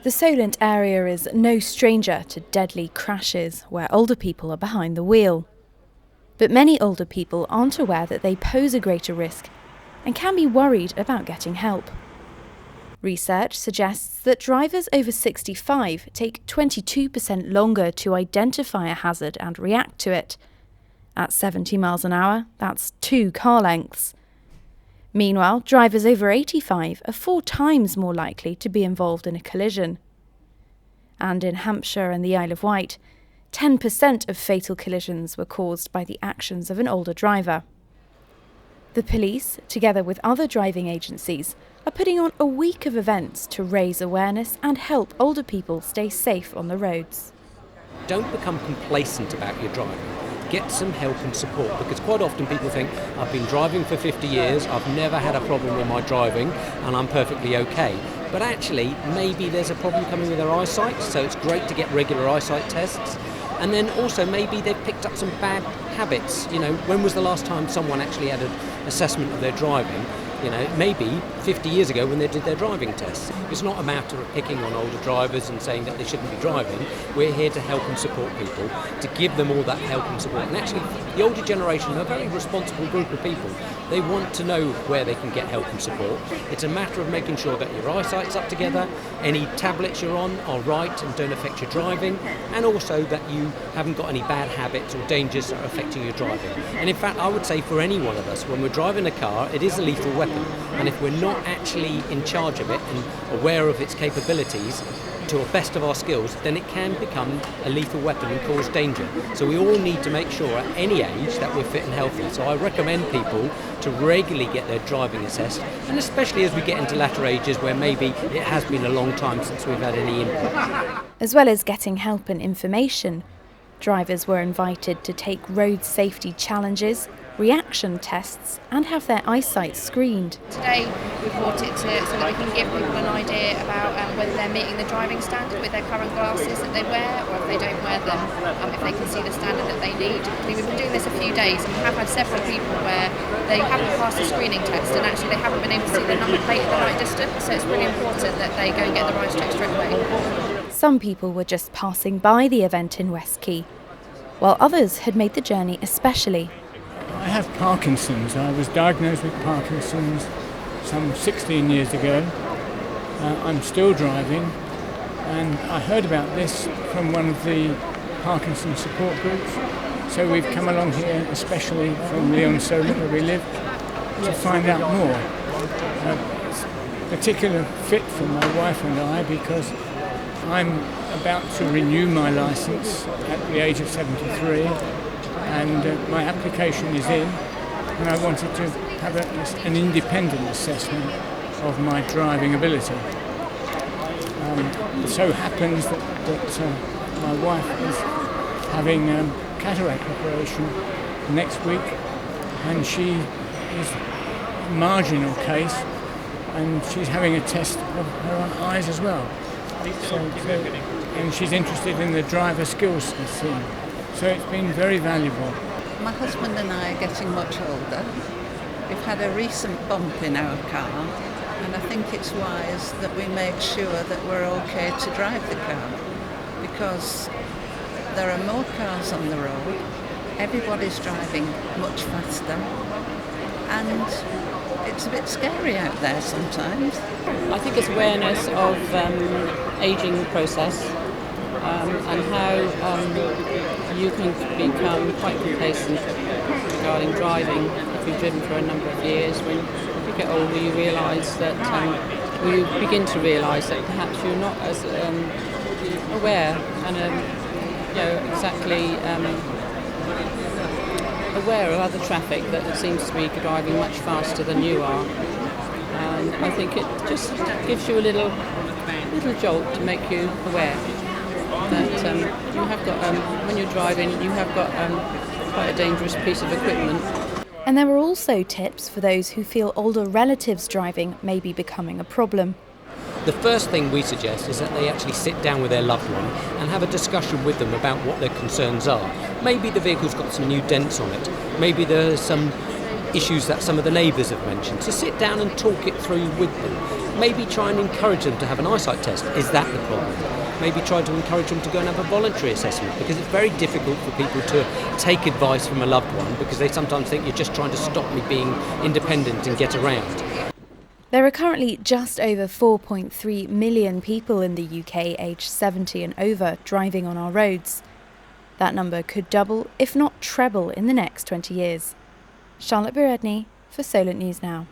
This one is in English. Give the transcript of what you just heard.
The Solent area is no stranger to deadly crashes where older people are behind the wheel. But many older people aren't aware that they pose a greater risk and can be worried about getting help. Research suggests that drivers over 65 take 22% longer to identify a hazard and react to it. At 70 miles an hour, that's 2 car lengths. Meanwhile, drivers over 85 are 4 times more likely to be involved in a collision. And in Hampshire and the Isle of Wight, 10% of fatal collisions were caused by the actions of an older driver. The police, together with other driving agencies, are putting on a week of events to raise awareness and help older people stay safe on the roads. Don't become complacent about your driving. Get some help and support, because quite often people think, I've been driving for 50 years, I've never had a problem with my driving and I'm perfectly okay. But actually, maybe there's a problem coming with their eyesight, so it's great to get regular eyesight tests. And then also maybe they've picked up some bad habits. You know, when was the last time someone actually had an assessment of their driving? You know, maybe 50 years ago when they did their driving tests. It's not a matter of picking on older drivers and saying that they shouldn't be driving. We're here to help and support people, to give them all that help and support. And actually, the older generation are a very responsible group of people. They want to know where they can get help and support. It's a matter of making sure that your eyesight's up together, any tablets you're on are right and don't affect your driving, and also that you haven't got any bad habits or dangers that are affecting your driving. And in fact, I would say for any one of us, when we're driving a car, it is a lethal weapon. And if we're not actually in charge of it and aware of its capabilities to the best of our skills, then it can become a lethal weapon and cause danger. So we all need to make sure at any age that we're fit and healthy. So I recommend people to regularly get their driving assessed, and especially as we get into latter ages where maybe it has been a long time since we've had any input. As well as getting help and information, drivers were invited to take road safety challenges, reaction tests and have their eyesight screened. Today we brought it so that we can give people an idea about whether they're meeting the driving standard with their current glasses that they wear, or if they don't wear them, if they can see the standard that they need. We've been doing this a few days and we have had several people where they haven't passed the screening test and actually they haven't been able to see the number plate at the right distance, so it's really important that they go and get the right check straight away. Some people were just passing by the event in West Quay, while others had made the journey especially. I have Parkinson's. I was diagnosed with Parkinson's some 16 years ago. I'm still driving, and I heard about this from one of the Parkinson's support groups. So we've come along here, especially from Lyon Solent, where we live, to find out more. It's a particular fit for my wife and I because I'm about to renew my licence at the age of 73. And my application is in, and I wanted to have an independent assessment of my driving ability. It so happens that my wife is having cataract operation next week, and she is a marginal case, and she's having a test of her eyes as well. And she's interested in the driver skills thing. So it's been very valuable. My husband and I are getting much older. We've had a recent bump in our car, and I think it's wise that we make sure that we're okay to drive the car, because there are more cars on the road, everybody's driving much faster, and it's a bit scary out there sometimes. I think it's awareness of ageing process. And how you can become quite complacent regarding driving if you've driven for a number of years. When you get older, you realise that, you begin to realise that perhaps you're not as aware and exactly aware of other traffic that seems to be driving much faster than you are. And I think it just gives you a little jolt to make you aware that you have got, when you're driving, you have got quite a dangerous piece of equipment. And there were also tips for those who feel older relatives driving may be becoming a problem. The first thing we suggest is that they actually sit down with their loved one and have a discussion with them about what their concerns are. Maybe the vehicle's got some new dents on it. Maybe there's some issues that some of the neighbours have mentioned. So sit down and talk it through with them. Maybe try and encourage them to have an eyesight test. Is that the problem? Maybe try to encourage them to go and have a voluntary assessment, because it's very difficult for people to take advice from a loved one, because they sometimes think you're just trying to stop me being independent and get around. There are currently just over 4.3 million people in the UK aged 70 and over driving on our roads. That number could double, if not treble, in the next 20 years. Charlotte Briere-Edney for Solent News Now.